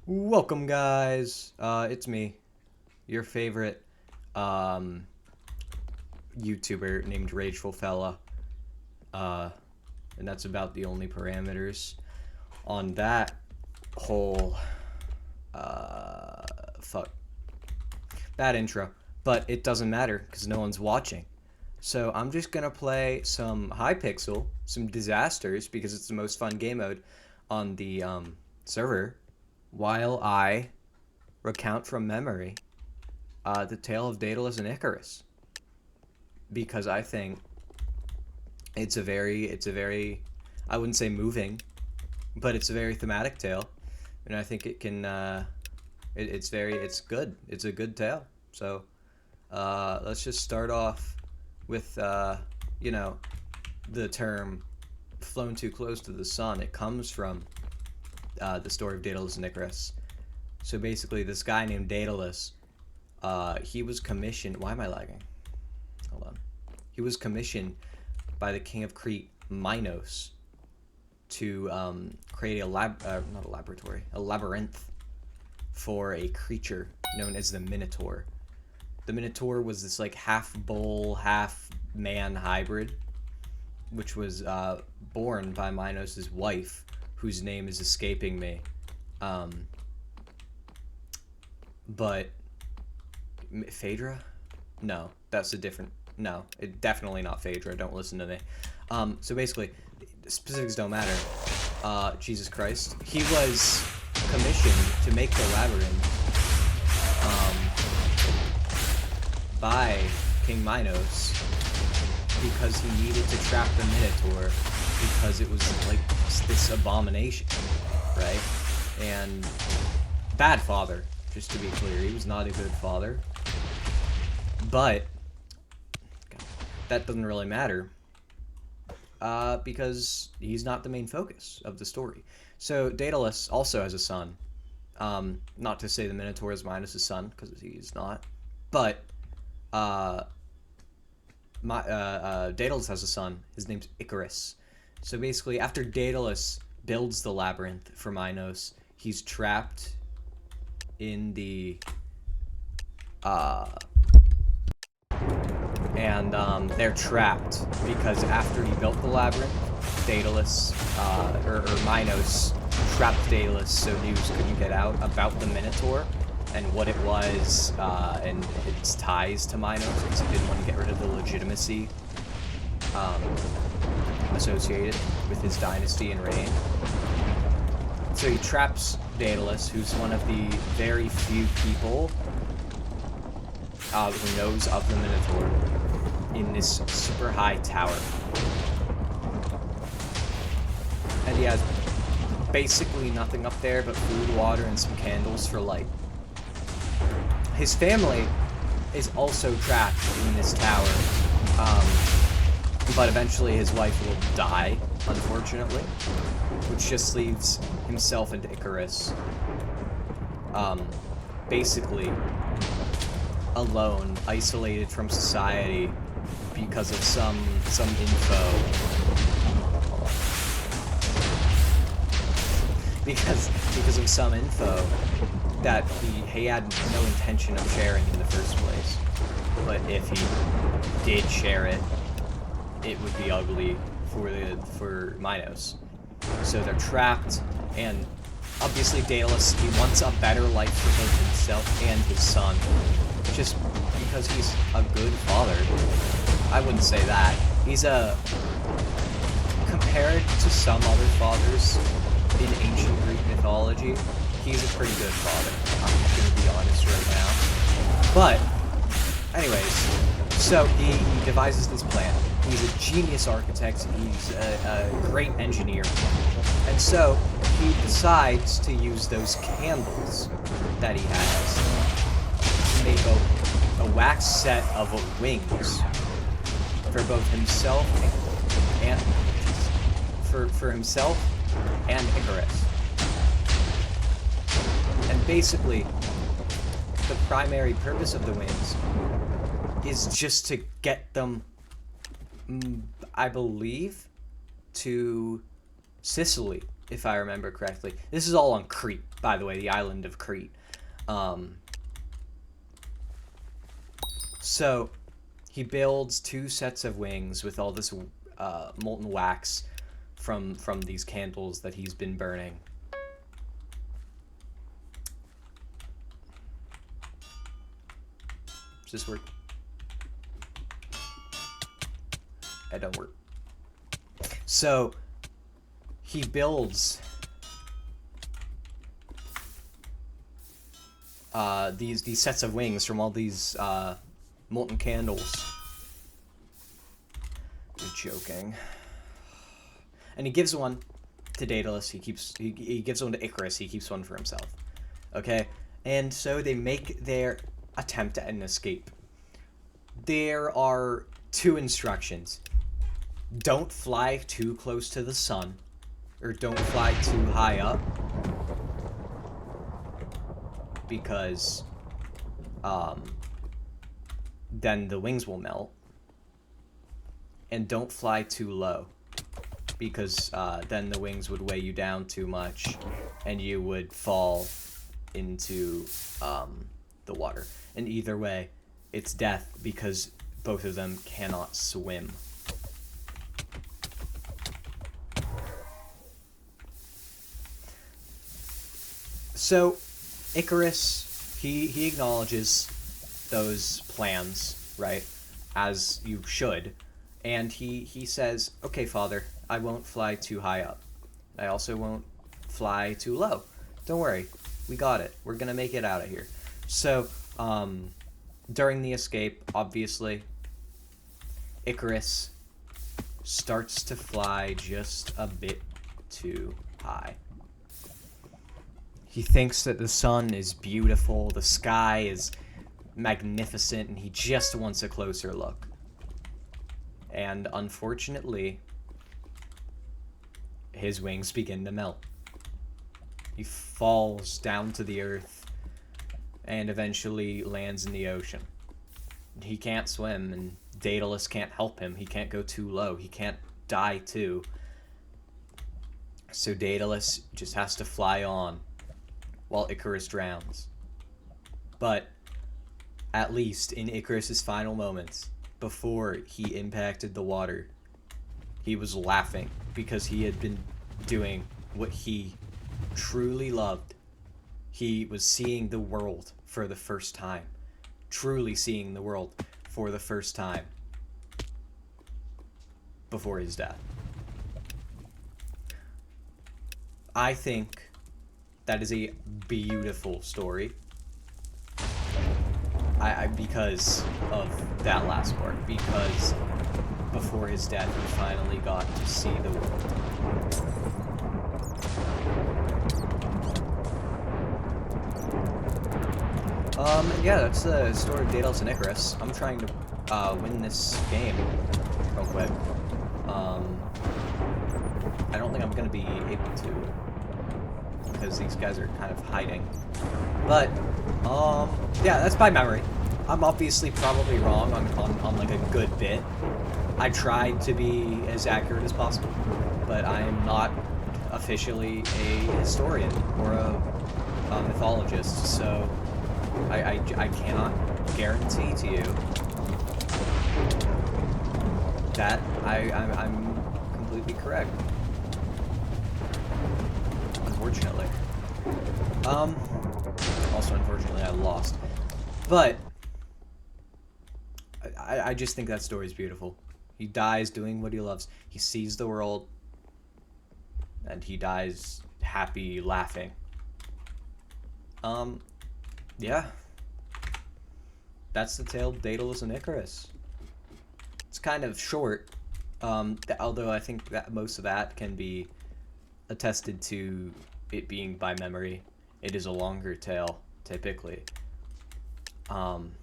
Welcome, guys. It's me, your favorite YouTuber named Rageful Fella. Uh, and that's about the only parameters on that whole fuck bad intro. But it doesn't matter because no one's watching. So I'm just gonna play some Hypixel, some disasters because it's the most fun game mode on the server, while I recount from memory the tale of Daedalus and Icarus, because I think it's a very, I wouldn't say moving, but it's a very thematic tale, and I think it can, it's good. It's a good tale. So let's just start off with, you know, the term "flown too close to the sun." It comes from the story of Daedalus and Icarus. So basically, this guy named Daedalus, he was commissioned. Why am I lagging? Hold on. He was commissioned by the king of Crete, Minos, to create not a laboratory, a labyrinth for a creature known as the Minotaur. The Minotaur was this like half bull, half man hybrid, which was born by Minos' wife, whose name is escaping me. But Phaedra? No, that's a different. No, it definitely not Phaedra. Don't listen to me. So basically, the specifics don't matter. Jesus Christ, he was commissioned to make the labyrinth by King Minos because he needed to trap the Minotaur because it was like this abomination, right? And bad father, just to be clear, he was not a good father. But that doesn't really matter because he's not the main focus of the story. So Daedalus also has a son. Not to say the Minotaur is Minos' son, because he's not. But Daedalus has a son. His name's Icarus. So basically, after Daedalus builds the labyrinth for Minos, he's trapped in the they're trapped because after he built the labyrinth, Daedalus, or Minos, trapped Daedalus so news couldn't get out about the Minotaur and what it was, and its ties to Minos, because he didn't want to get rid of the legitimacy associated with his dynasty and reign. So he traps Daedalus, who's one of the very few people who knows of the Minotaur, in this super high tower. And he has basically nothing up there but food, water, and some candles for light. His family is also trapped in this tower, but eventually his wife will die, unfortunately, which just leaves himself and Icarus basically alone, isolated from society because of some info. Because of some info that he had no intention of sharing in the first place. But if he did share it, it would be ugly for Minos. So they're trapped, and obviously Daedalus, he wants a better life for both himself and his son. Just because he's a good father. I wouldn't say that. He's compared to some other fathers in ancient Greek mythology, he's a pretty good father. I'm gonna be honest right now. But, anyways, so he devises this plan. He's a genius architect, he's a great engineer. And so, he decides to use those candles that he has to make a wax set of wings for both himself and for himself and Icarus. And basically, the primary purpose of the wings is just to get them, I believe, to Sicily, if I remember correctly. This is all on Crete, by the way, the island of Crete. So he builds 2 sets of wings with all this molten wax from these candles that he's been burning. Does this work? It don't work. So he builds these sets of wings from all these molten candles. You're joking. And he gives one to Daedalus. He gives one to Icarus. He keeps one for himself. Okay? And so they make their attempt at an escape. There are 2 instructions. Don't fly too close to the sun, or don't fly too high up, because then the wings will melt. And don't fly too low, because then the wings would weigh you down too much and you would fall into the water. And either way, it's death, because both of them cannot swim. So Icarus, he acknowledges those plans, right, as you should, and he says, okay, Father, I won't fly too high up. I also won't fly too low. Don't worry, we got it. We're gonna make it out of here. So during the escape, obviously, Icarus starts to fly just a bit too high. He thinks that the sun is beautiful, the sky is magnificent, and he just wants a closer look. And unfortunately, his wings begin to melt. He falls down to the earth and eventually lands in the ocean. He can't swim, and Daedalus can't help him. He can't go too low. He can't die too. So Daedalus just has to fly on while Icarus drowns. But at least in Icarus's final moments, before he impacted the water, he was laughing because he had been doing what he truly loved. He was seeing the world for the first time. Truly seeing the world for the first time before his death. I think that is a beautiful story. Because of that last part. Because before his death, he finally got to see the world. Yeah, that's the story of Daedalus and Icarus. I'm trying to win this game real quick. I don't think I'm gonna be able to, because these guys are kind of hiding. But yeah, that's by memory. I'm obviously probably wrong on like a good bit. I tried to be as accurate as possible, but I am not officially a historian or a mythologist, so I cannot guarantee to you that I'm completely correct. Unfortunately. Also, unfortunately, I lost. But I just think that story is beautiful. He dies doing what he loves. He sees the world, and he dies happy, laughing. Yeah. That's the tale of Daedalus and Icarus. It's kind of short, although I think that most of that can be attested to it being by memory. It is a longer tale, typically. And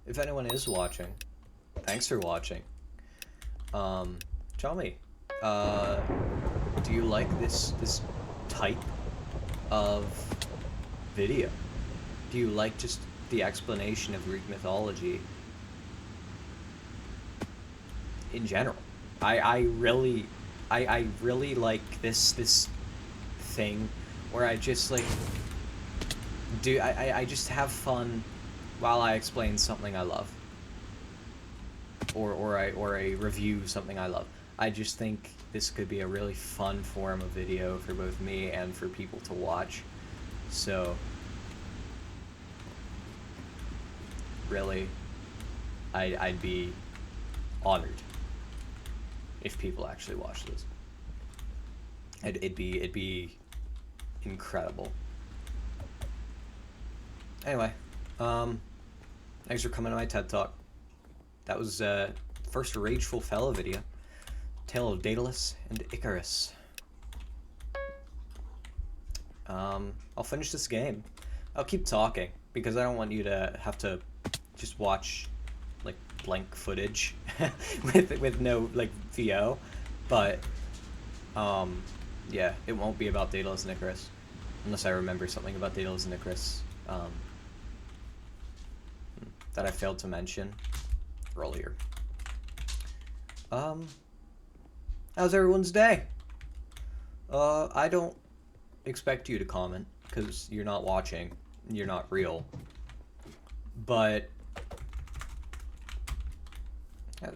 if anyone is watching, thanks for watching. Tell me, do you like this type of video? Do you like just the explanation of Greek mythology in general. I really I really like this thing where I just like I just have fun while I explain something I love, or I review something I love. I just think this could be a really fun form of video for both me and for people to watch. So really, I'd be honored if people actually watch this. It'd be incredible. Anyway, thanks for coming to my TED Talk. That was first Rageful Fellow video. Tale of Daedalus and Icarus. I'll finish this game. I'll keep talking because I don't want you to have to just watch like blank footage with no like VO. But yeah, it won't be about Daedalus and Icarus unless I remember something about Daedalus and Icarus that I failed to mention earlier. How's everyone's day? I don't expect you to comment because you're not watching, you're not real. But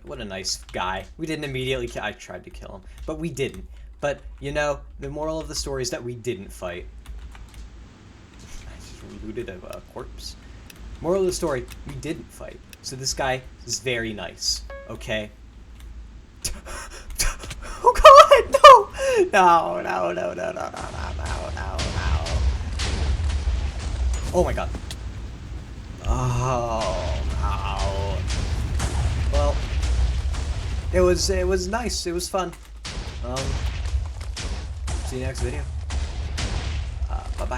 what a nice guy. We didn't immediately I tried to kill him, but we didn't. But you know, the moral of the story is that we didn't fight. I just looted a corpse. Moral of the story, we didn't fight. So this guy is very nice, okay? Oh god, no! No, no, no, no, no, no, no, no, no. Oh my god. Oh, no. Well, it was nice, it was fun. See you next video.